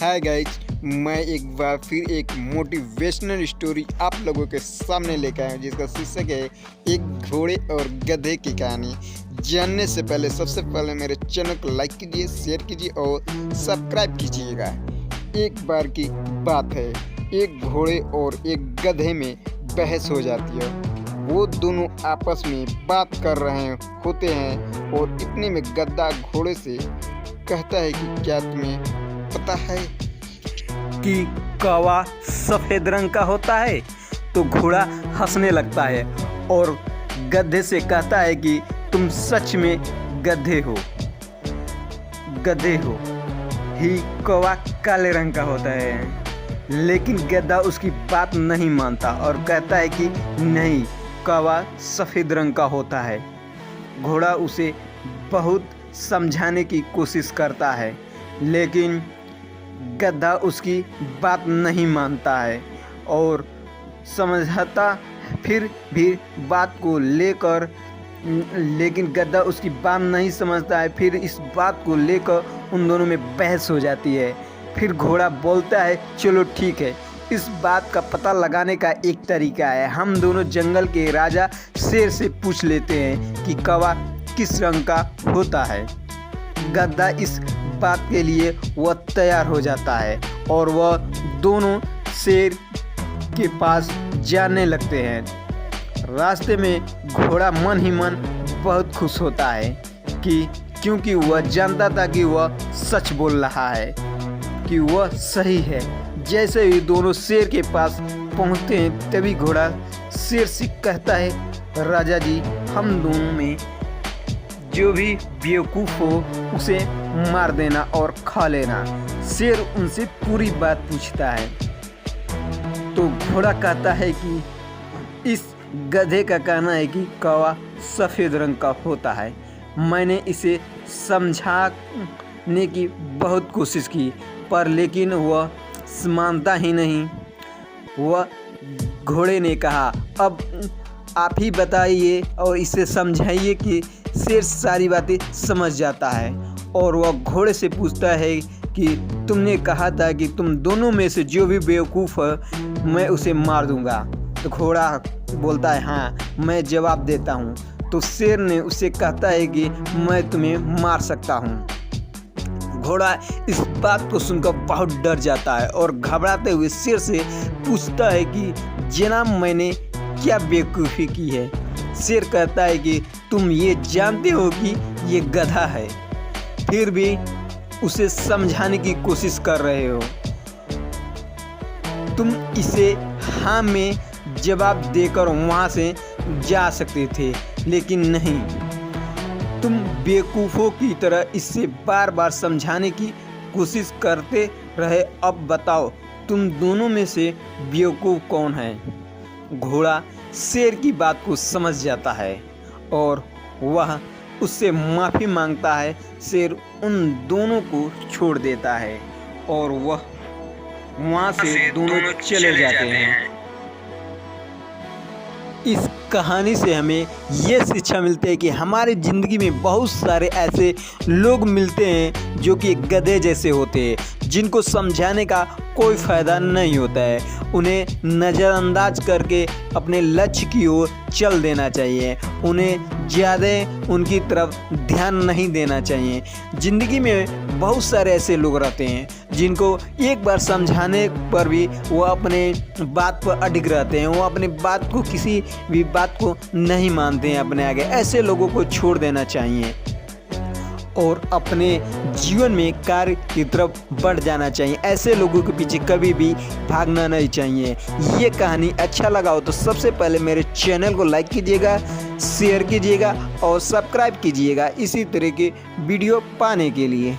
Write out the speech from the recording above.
Hi guys, मैं एक बार फिर एक मोटिवेशनल स्टोरी आप लोगों के सामने लेकर आया हूँ जिसका शीर्षक है एक घोड़े और गधे की कहानी। जानने से पहले सबसे पहले मेरे चैनल को लाइक कीजिए, शेयर कीजिए और सब्सक्राइब कीजिएगा। एक बार की बात है, एक घोड़े और एक गधे में बहस हो जाती है। वो दोनों आपस में बात कर रहे होते हैं और इतने में गधा घोड़े से कहता है कि क्या तुम्हें पता है कि कौवा सफ़ेद रंग का होता है। तो घोड़ा हंसने लगता है और गधे से कहता है कि तुम सच में गधे हो ही कौवा काले रंग का होता है। लेकिन गधा उसकी बात नहीं मानता और कहता है कि नहीं, कौवा सफ़ेद रंग का होता है। घोड़ा उसे बहुत समझाने की कोशिश करता है लेकिन गधा उसकी बात नहीं मानता है और समझाता फिर भी बात को लेकर, लेकिन गधा उसकी बात नहीं समझता है। फिर इस बात को लेकर उन दोनों में बहस हो जाती है। फिर घोड़ा बोलता है चलो ठीक है, इस बात का पता लगाने का एक तरीका है, हम दोनों जंगल के राजा शेर से पूछ लेते हैं कि कौवा किस रंग का होता है। गधा इस बात के लिए वह तैयार हो जाता है और वह दोनों शेर के पास जाने लगते हैं। रास्ते में घोड़ा मन ही मन बहुत खुश होता है क्योंकि वह जानता था कि वह सच बोल रहा है, कि वह सही है। जैसे ही दोनों शेर के पास पहुंचते हैं तभी घोड़ा शेर से कहता है, राजा जी, हम दोनों में जो भी बेवकूफ़ हो उसे मार देना और खा लेना। शेर उनसे पूरी बात पूछता है तो घोड़ा कहता है कि इस गधे का कहना है कि कौवा सफ़ेद रंग का होता है। मैंने इसे समझाने की बहुत कोशिश की पर लेकिन वह मानता ही नहीं। वह घोड़े ने कहा, अब आप ही बताइए और इसे समझाइए कि शेर सारी बातें समझ जाता है। और वह घोड़े से पूछता है कि तुमने कहा था कि तुम दोनों में से जो भी बेवकूफ़ है मैं उसे मार दूंगा। तो घोड़ा बोलता है हाँ, मैं जवाब देता हूँ। तो शेर ने उसे कहता है कि मैं तुम्हें मार सकता हूँ। घोड़ा इस बात को सुनकर बहुत डर जाता है और घबराते हुए शेर से पूछता है कि जनाब, मैंने क्या बेवकूफ़ी की है। शेर कहता है कि तुम ये जानते हो कि ये गधा है, फिर भी उसे समझाने की कोशिश कर रहे हो। तुम इसे हाँ में जवाब देकर वहाँ से जा सकते थे लेकिन नहीं, तुम बेवकूफ़ों की तरह इससे बार बार समझाने की कोशिश करते रहे। अब बताओ तुम दोनों में से बेवकूफ़ कौन है। घोड़ा शेर की बात को समझ जाता है और वह उससे माफ़ी मांगता है। शेर उन दोनों को छोड़ देता है और वह वहाँ से दोनों चले जाते हैं। इस कहानी से हमें ये शिक्षा मिलती है कि हमारी ज़िंदगी में बहुत सारे ऐसे लोग मिलते हैं जो कि गधे जैसे होते हैं, जिनको समझाने का कोई फ़ायदा नहीं होता है। उन्हें नज़रअंदाज करके अपने लक्ष्य की ओर चल देना चाहिए। उन्हें ज़्यादा उनकी तरफ ध्यान नहीं देना चाहिए। ज़िंदगी में बहुत सारे ऐसे लोग रहते हैं जिनको एक बार समझाने पर भी वो अपने बात पर अडिग रहते हैं। वो अपनी बात को, किसी भी बात को नहीं मानते हैं अपने आगे। ऐसे लोगों को छोड़ देना चाहिए और अपने जीवन में कार्य की तरफ बढ़ जाना चाहिए। ऐसे लोगों के पीछे कभी भी भागना नहीं चाहिए। ये कहानी अच्छा लगा हो तो सबसे पहले मेरे चैनल को लाइक कीजिएगा, शेयर कीजिएगा और सब्सक्राइब कीजिएगा इसी तरह के वीडियो पाने के लिए।